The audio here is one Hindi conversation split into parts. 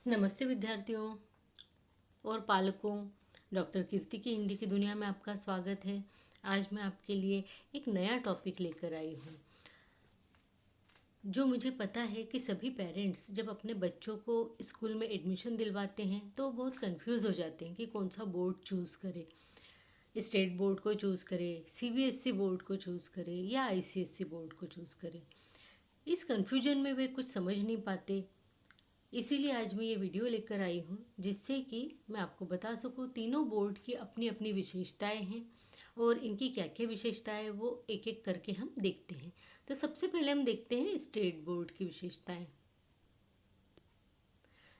नमस्ते विद्यार्थियों और पालकों। डॉक्टर कीर्ति की हिंदी की दुनिया में आपका स्वागत है। आज मैं आपके लिए एक नया टॉपिक लेकर आई हूँ। जो मुझे पता है कि सभी पेरेंट्स जब अपने बच्चों को स्कूल में एडमिशन दिलवाते हैं तो बहुत कंफ्यूज हो जाते हैं कि कौन सा बोर्ड चूज़ करें। स्टेट बोर्ड को चूज़ करें, सीबीएसई बोर्ड को चूज़ करें या आईसीएसई बोर्ड को चूज़ करें। इस कन्फ्यूजन में वे कुछ समझ नहीं पाते। इसीलिए आज मैं ये वीडियो लेकर आई हूँ जिससे कि मैं आपको बता सकूँ तीनों बोर्ड की अपनी अपनी विशेषताएं हैं और इनकी क्या क्या विशेषताएं वो एक एक करके हम देखते हैं। तो सबसे पहले हम देखते हैं स्टेट बोर्ड की विशेषताएं।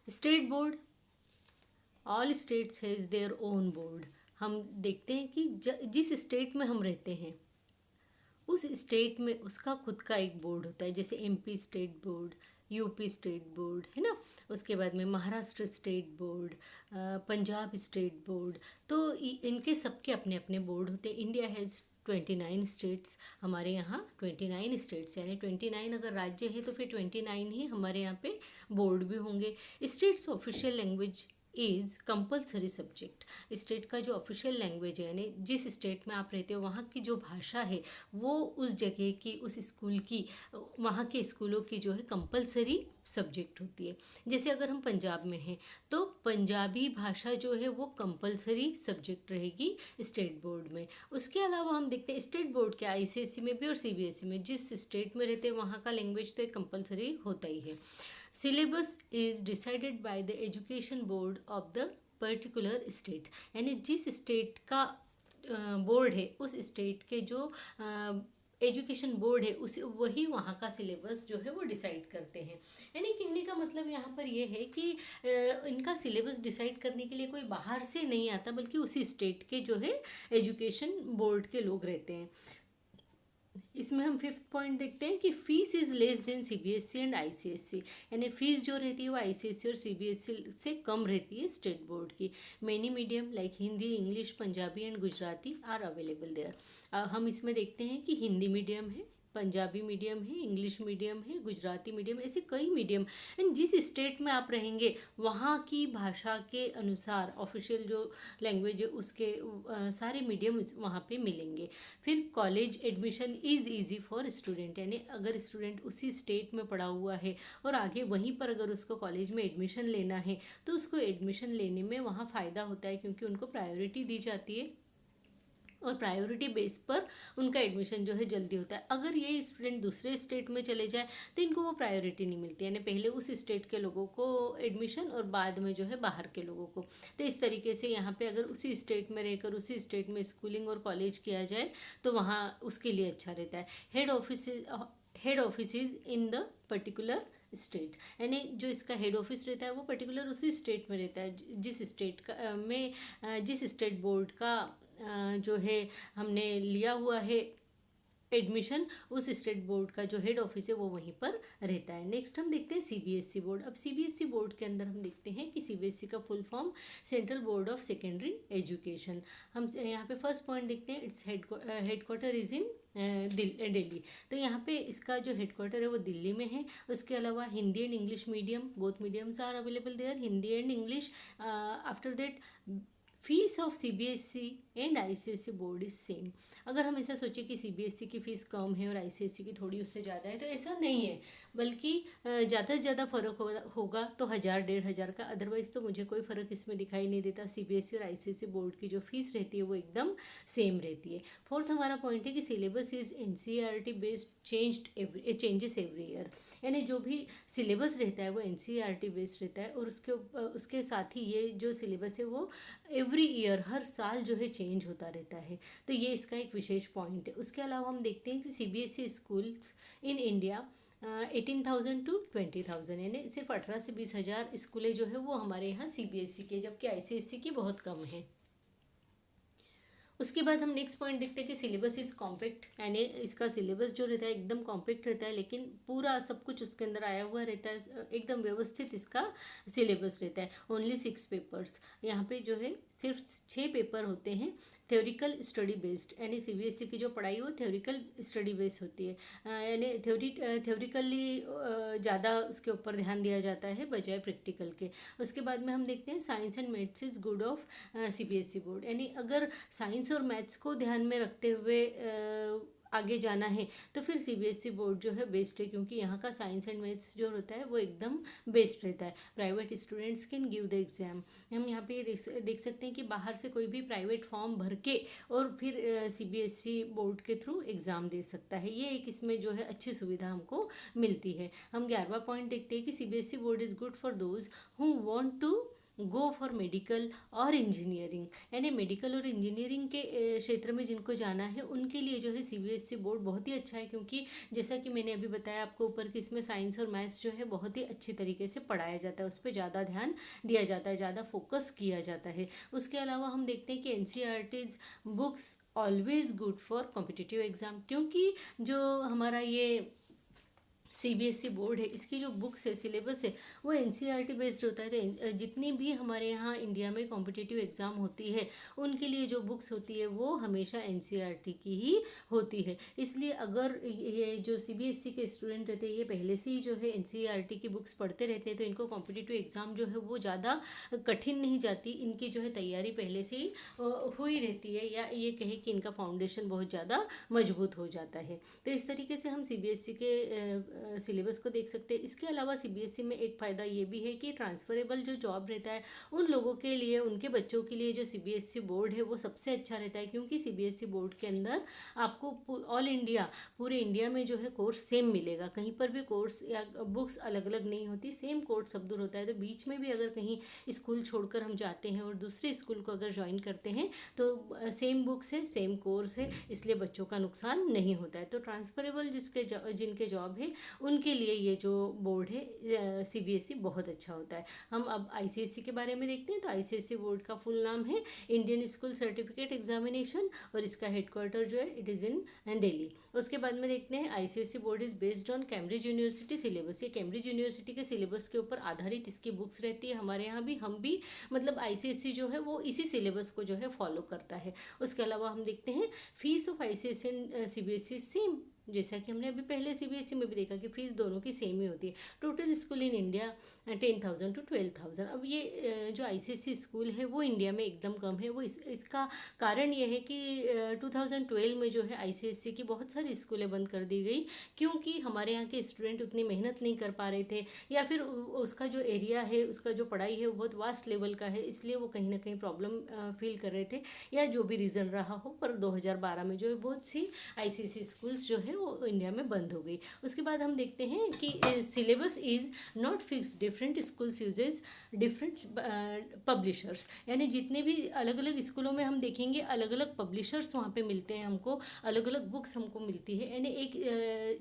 State board, all states has their own board. हम देखते हैं कि जिस स्टेट में हम रहते हैं उस स्टेट में उसका खुद का एक बोर्ड होता है, जैसे MP state board, UP state board है ना। उसके बाद में Maharashtra state board, Punjab state board. तो इनके सबके अपने अपने बोर्ड होते हैं। India has 29 states. हमारे यहाँ 29 स्टेट्स, यानी 29 अगर राज्य है तो फिर 29 ही हमारे यहाँ पे बोर्ड भी होंगे। States official language is compulsory subject. State का जो ऑफिशियल लैंग्वेज है, यानी जिस स्टेट में आप रहते हो वहाँ की जो भाषा है वो उस जगह की, उस स्कूल की, वहाँ के स्कूलों की जो है कंपलसरी सब्जेक्ट होती है। जैसे अगर हम पंजाब में हैं तो पंजाबी भाषा जो है वो कंपलसरी सब्जेक्ट रहेगी स्टेट बोर्ड में। उसके अलावा हम देखते हैं स्टेट बोर्ड के आईसीएसई में भी और सीबीएसई में जिस स्टेट में रहते हैं वहाँ का लैंग्वेज तो एक कंपलसरी होता ही है। Syllabus is decided by the education board of the particular state, यानी जिस स्टेट का बोर्ड है उस स्टेट के जो एजुकेशन बोर्ड है उस वही वहाँ का सिलेबस जो है वो डिसाइड करते हैं। यानी कहने का मतलब यहाँ पर ये है कि इनका सिलेबस डिसाइड करने के लिए कोई बाहर से नहीं आता बल्कि उसी स्टेट के जो है एजुकेशन बोर्ड के लोग रहते हैं। इसमें हम फिफ्थ पॉइंट देखते हैं कि fees is less than CBSE and ICSE, यानी फीस जो रहती है वो आईसीएसई और सीबीएसई से कम रहती है स्टेट बोर्ड की। Many medium like Hindi, English, Punjabi and Gujarati are available there. हम इसमें देखते हैं कि हिंदी मीडियम है, पंजाबी मीडियम है, इंग्लिश मीडियम है, गुजराती मीडियम, ऐसे कई मीडियम। एंड जिस स्टेट में आप रहेंगे वहाँ की भाषा के अनुसार ऑफिशियल जो लैंग्वेज है उसके सारे मीडियम वहाँ पे मिलेंगे। फिर college admission is easy for student, यानी अगर स्टूडेंट उसी स्टेट में पढ़ा हुआ है और आगे वहीं पर अगर उसको कॉलेज में एडमिशन लेना है तो उसको एडमिशन लेने में वहाँ फ़ायदा होता है क्योंकि उनको प्रायोरिटी दी जाती है और प्रायोरिटी बेस पर उनका एडमिशन जो है जल्दी होता है। अगर ये स्टूडेंट दूसरे स्टेट में चले जाए तो इनको वो प्रायोरिटी नहीं मिलती, यानी पहले उस स्टेट के लोगों को एडमिशन और बाद में जो है बाहर के लोगों को। तो इस तरीके से यहाँ पे अगर उसी स्टेट में रहकर उसी स्टेट में स्कूलिंग और कॉलेज किया जाए तो वहाँ उसके लिए अच्छा रहता है। Head office is in the particular state, यानी जो इसका हेड ऑफिस रहता है वो पर्टिकुलर उसी स्टेट में रहता है जिस स्टेट का जिस स्टेट बोर्ड का जो है हमने लिया हुआ है एडमिशन, उस स्टेट बोर्ड का जो हेड ऑफिस है वो वहीं पर रहता है। नेक्स्ट हम देखते हैं सीबीएसई बोर्ड। अब सीबीएसई बोर्ड के अंदर हम देखते हैं कि सीबीएसई का full form central board of secondary education. हम यहाँ पे फर्स्ट पॉइंट देखते हैं, its headquarter is in Delhi. तो यहाँ पे इसका जो हेडक्वार्टर है वो दिल्ली में है। उसके अलावा Hindi and English medium, both mediums are available there, Hindi and English. After that fees of CBSE and ICSE board is same. अगर हम ऐसा सोचें कि सीबीएसई की फ़ीस कम है और आईसीएसई की थोड़ी उससे ज़्यादा है तो ऐसा नहीं है, बल्कि ज़्यादा से ज़्यादा फ़र्क होगा तो 1000-1500 का। अदरवाइज़ तो मुझे कोई फ़र्क इसमें दिखाई नहीं देता। सीबीएसई और आईसीएसई बोर्ड की जो फ़ीस रहती है वो एकदम सेम रहती है। फोर्थ हमारा पॉइंट है कि syllabus is NCERT based changes every year, यानी जो भी सिलेबस रहता है वो एनसीईआरटी बेस्ड रहता है और उसके साथ ही ये जो सिलेबस है वो एवरी ईयर हर साल जो है चेंज होता रहता है। तो ये इसका एक विशेष पॉइंट है। उसके अलावा हम देखते हैं कि CBSE schools in India 18,000 to 20,000, यानी सिर्फ 18 से 20,000 स्कूलें जो है वो हमारे यहाँ सीबीएसई के, जबकि आईसीएसई की बहुत कम है। उसके बाद हम नेक्स्ट पॉइंट देखते हैं कि सिलेबस इज़ कॉम्पैक्ट, यानी इसका सिलेबस जो रहता है एकदम कॉम्पैक्ट रहता है, लेकिन पूरा सब कुछ उसके अंदर आया हुआ रहता है, एकदम व्यवस्थित इसका सिलेबस रहता है। ओनली 6 पेपर्स, यहाँ पे जो है सिर्फ 6 पेपर होते हैं। थ्योरिकल स्टडी बेस्ड, यानी सीबीएसई की जो पढ़ाई है वो थ्योरिकल स्टडी बेस्ड होती है, यानी थ्योरिकली ज़्यादा उसके ऊपर ध्यान दिया जाता है बजाय प्रैक्टिकल के। उसके बाद में हम देखते हैं science and maths is good of CBSE board, यानी अगर साइंस और मैथ्स को ध्यान में रखते हुए आगे जाना है तो फिर सीबीएसई बोर्ड जो है बेस्ट है, क्योंकि यहाँ का साइंस एंड मैथ्स जो होता है वो एकदम बेस्ट रहता है। Private students can give the exam, हम यहाँ पे देख सकते हैं कि बाहर से कोई भी प्राइवेट फॉर्म भर के और फिर सीबीएसई बोर्ड के थ्रू एग्ज़ाम दे सकता है, ये एक इसमें जो है अच्छी सुविधा हमको मिलती है। हम 11वां पॉइंट देखते हैं कि CBSE board is good for those who want to go for medical और इंजीनियरिंग, यानी मेडिकल और इंजीनियरिंग के क्षेत्र में जिनको जाना है उनके लिए जो है सीबीएसई बोर्ड बहुत ही अच्छा है, क्योंकि जैसा कि मैंने अभी बताया आपको ऊपर कि इसमें साइंस और मैथ्स जो है बहुत ही अच्छी तरीके से पढ़ाया जाता है, उस पर ज़्यादा ध्यान दिया जाता है, ज़्यादा फोकस किया जाता है। उसके अलावा हम देखते हैं कि NCERTs books always good for competitive exam, क्योंकि जो हमारा ये सीबीएसई बोर्ड है इसकी जो बुक्स है, सिलेबस है, वो एनसीईआरटी बेस्ड होता है। तो जितनी भी हमारे यहाँ इंडिया में कॉम्पिटिटिव एग्ज़ाम होती है उनके लिए जो बुक्स होती है वो हमेशा एनसीईआरटी की ही होती है। इसलिए अगर ये जो सीबीएसई के स्टूडेंट रहते हैं ये पहले से ही जो है एनसीईआरटी की बुक्स पढ़ते रहते हैं तो इनको कॉम्पिटिटिव एग्ज़ाम जो है वो ज़्यादा कठिन नहीं जाती, इनकी जो है तैयारी पहले से ही हुई रहती है, या ये कहे कि इनका फाउंडेशन बहुत ज़्यादा मजबूत हो जाता है। तो इस तरीके से हम सीबीएसई के सिलेबस को देख सकते हैं। इसके अलावा सीबीएसई में एक फ़ायदा ये भी है कि ट्रांसफरेबल जो जॉब रहता है उन लोगों के लिए, उनके बच्चों के लिए जो सीबीएसई बोर्ड है वो सबसे अच्छा रहता है, क्योंकि सीबीएसई बोर्ड के अंदर आपको ऑल इंडिया, पूरे इंडिया में जो है कोर्स सेम मिलेगा, कहीं पर भी कोर्स या बुक्स अलग अलग नहीं होती, सेम कोर्स सब दूर होता है। तो बीच में भी अगर कहीं स्कूल छोड़कर हम जाते हैं और दूसरे स्कूल को अगर ज्वाइन करते हैं तो सेम बुक्स है, सेम कोर्स है, इसलिए बच्चों का नुकसान नहीं होता है। तो ट्रांसफरेबल जिनके जॉब है उनके लिए ये जो बोर्ड है सीबीएसई बहुत अच्छा होता है। हम अब आईसीएसई के बारे में देखते हैं। तो आईसीएसई बोर्ड का फुल नाम है इंडियन स्कूल सर्टिफिकेट एग्जामिनेशन, और इसका हेडक्वार्टर जो है इट इज़ इन दिल्ली। उसके बाद में देखते हैं ICSE board is based on Cambridge university syllabus, ये कैम्ब्रिज यूनिवर्सिटी के सिलेबस के ऊपर आधारित इसकी बुक्स रहती है। हमारे यहाँ भी हम भी मतलब आईसीएसई जो है वो इसी सिलेबस को जो है फॉलो करता है। उसके अलावा हम देखते हैं fees of ICSE and CBSE same, जैसा कि हमने अभी पहले सीबीएसई में भी देखा कि फ़ीस दोनों की सेम ही होती है। Total school in India 10,000 to 12,000। अब ये जो आईसीएसई स्कूल है वो इंडिया में एकदम कम है। वो इसका कारण ये है कि 2012 में जो है आईसीएसई की बहुत सारी स्कूलें बंद कर दी गई, क्योंकि हमारे यहाँ के स्टूडेंट उतनी मेहनत नहीं कर पा रहे थे, या फिर उसका जो एरिया है, उसका जो पढ़ाई है वो बहुत वास्ट लेवल का है, इसलिए वो कहीं ना कहीं प्रॉब्लम फील कर रहे थे, या जो भी रीज़न रहा हो। पर 2012 में जो है बहुत सी आईसीएसई स्कूल्स जो है वो इंडिया में बंद हो गई। उसके बाद हम देखते हैं कि syllabus is not fix, different schools uses different publishers, यानी जितने भी अलग अलग स्कूलों में हम देखेंगे अलग अलग पब्लिशर्स वहाँ पे मिलते हैं, हमको अलग अलग बुक्स हमको मिलती है। यानी एक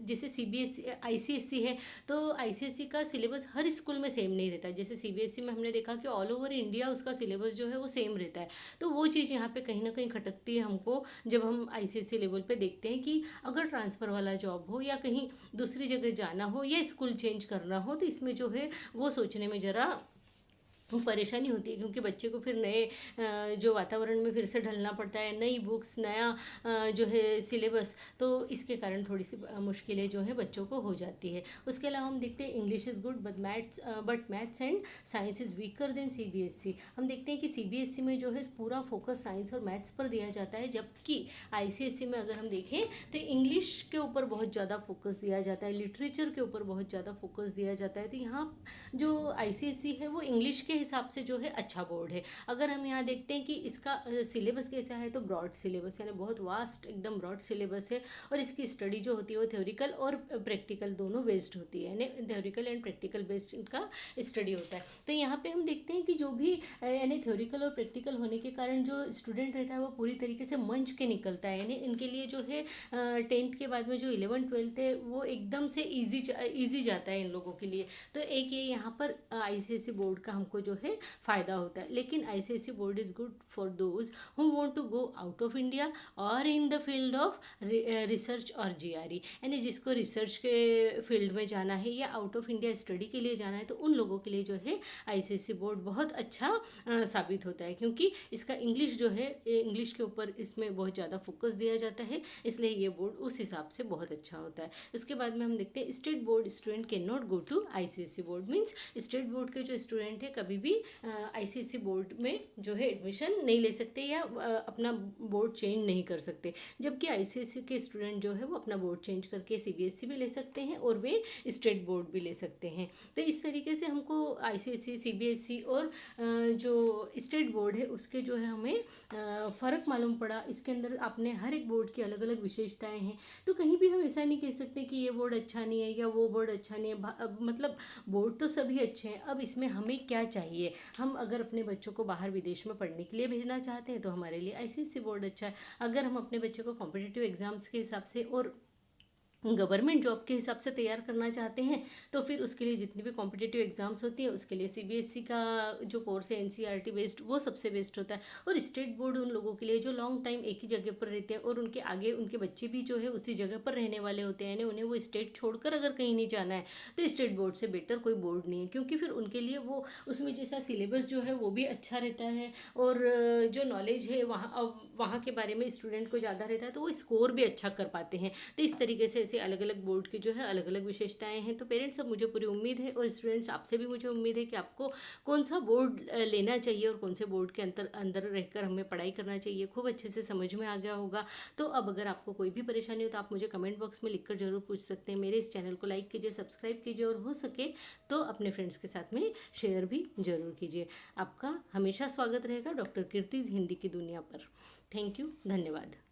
जैसे सीबीएसई आईसीएसई है तो आईसीएसई का सिलेबस हर स्कूल में सेम नहीं रहता है। जैसे सीबीएसई में हमने देखा कि ऑल ओवर इंडिया उसका सिलेबस जो है वो सेम रहता है, तो वो चीज़ यहाँ पे कहीं ना कहीं खटकती है हमको जब हम आईसीएसई लेवल पे देखते हैं कि अगर ट्रांसफ़र वाला जॉब हो या कहीं दूसरी जगह जाना हो या स्कूल चेंज करना हो, तो इसमें जो है वो सोचने में ज़रा परेशानी होती है, क्योंकि बच्चे को फिर नए जो वातावरण में फिर से ढलना पड़ता है, नई बुक्स, नया जो है सिलेबस, तो इसके कारण थोड़ी सी मुश्किलें जो है बच्चों को हो जाती है। उसके अलावा हम देखते हैं English is good but maths and science is weaker then CBSE. हम देखते हैं कि सीबीएसई में जो है पूरा फोकस साइंस और मैथ्स पर दिया जाता है, जबकि आईसीएसई में अगर हम देखें तो इंग्लिश के ऊपर बहुत ज़्यादा फोकस दिया जाता है, लिटरेचर के ऊपर बहुत ज़्यादा फोकस दिया जाता है। तो यहाँ जो आईसीएसई है वो इंग्लिश के हिसाब से जो है अच्छा बोर्ड है। अगर हम यहाँ देखते हैं कि इसका सिलेबस कैसा है, तो ब्रॉड सिलेबस, यानी बहुत वास्ट एकदम ब्रॉड सिलेबस है, और इसकी स्टडी जो होती है वो थ्योरिकल और प्रैक्टिकल दोनों बेस्ड होती है, यानी थ्योरिकल एंड प्रैक्टिकल बेस्ड इनका स्टडी होता है। तो यहाँ पे हम देखते हैं कि जो भी यानी थ्योरिकल और प्रैक्टिकल होने के कारण जो स्टूडेंट रहता है वो पूरी तरीके से मंच के निकलता है, यानी इनके लिए जो है 10th के बाद में जो 11th-12th है वो एकदम से ईजी जाता है इन लोगों के लिए। तो एक ये यहाँ पर आईसीएसई बोर्ड का हमको जो है फ़ायदा होता है। लेकिन ICSE board is good for those who want to go out of India और in the field of research और GRE, यानी जिसको रिसर्च के फील्ड में जाना है या आउट ऑफ इंडिया स्टडी के लिए जाना है, तो उन लोगों के लिए जो है ICSE बोर्ड बहुत अच्छा साबित होता है, क्योंकि इसका इंग्लिश जो है, इंग्लिश के ऊपर इसमें बहुत ज़्यादा फोकस दिया जाता है, इसलिए ये बोर्ड उस हिसाब से बहुत अच्छा होता है। उसके बाद में हम देखते हैं state board student can not go to ICSE board, means state board के जो स्टूडेंट है कभी भी ICSE बोर्ड में जो है एडमिशन नहीं ले सकते या अपना बोर्ड चेंज नहीं कर सकते, जबकि ICSE के स्टूडेंट जो है वो अपना बोर्ड चेंज करके CBSE भी ले सकते हैं और वे स्टेट बोर्ड भी ले सकते हैं। तो इस तरीके से हमको ICSE, CBSE और जो स्टेट बोर्ड है उसके जो है हमें फ़र्क मालूम पड़ा। इसके अंदर आपने हर एक बोर्ड की अलग अलग विशेषताएं हैं, तो कहीं भी हम ऐसा नहीं कह सकते कि ये बोर्ड अच्छा नहीं है या वो बोर्ड अच्छा नहीं है। मतलब बोर्ड तो सभी अच्छे हैं, अब इसमें हमें क्या चाहिए। हम अगर अपने बच्चों को बाहर विदेश में पढ़ने के लिए भेजना चाहते हैं तो हमारे लिए ICSE बोर्ड अच्छा है। अगर हम अपने बच्चे को कॉम्पिटिटिव एग्ज़ाम्स के हिसाब से और गवर्नमेंट जॉब के हिसाब से तैयार करना चाहते हैं तो फिर उसके लिए जितनी भी कॉम्पिटिटिव एग्ज़ाम्स होती हैं उसके लिए CBSE का जो कोर्स है NCERT बेस्ड वो सबसे बेस्ट होता है। और स्टेट बोर्ड उन लोगों के लिए जो लॉन्ग टाइम एक ही जगह पर रहते हैं और उनके आगे उनके बच्चे भी जो है उसी जगह पर रहने वाले होते हैं, उन्हें वो स्टेट छोड़कर अगर कहीं नहीं जाना है तो स्टेट बोर्ड से बेटर कोई बोर्ड नहीं है, क्योंकि फिर उनके लिए वो उसमें जैसा सिलेबस जो है वो भी अच्छा रहता है और जो नॉलेज है वहाँ के बारे में स्टूडेंट को ज़्यादा रहता है, तो वो स्कोर भी अच्छा कर पाते हैं। तो इस तरीके से ऐसे अलग अलग बोर्ड की जो है अलग अलग विशेषताएं हैं। तो पेरेंट्स, अब मुझे पूरी उम्मीद है और स्टूडेंट्स आपसे भी मुझे उम्मीद है कि आपको कौन सा बोर्ड लेना चाहिए और कौन से बोर्ड के अंदर अंदर रहकर हमें पढ़ाई करना चाहिए खूब अच्छे से समझ में आ गया होगा। तो अब अगर आपको कोई भी परेशानी हो तो आप मुझे कमेंट बॉक्स में लिखकर जरूर पूछ सकते हैं। मेरे इस चैनल को लाइक कीजिए, सब्सक्राइब कीजिए और हो सके तो अपने फ्रेंड्स के साथ में शेयर भी जरूर कीजिए। आपका हमेशा स्वागत रहेगा डॉक्टर कीर्तिज हिंदी की दुनिया पर। थैंक यू, धन्यवाद।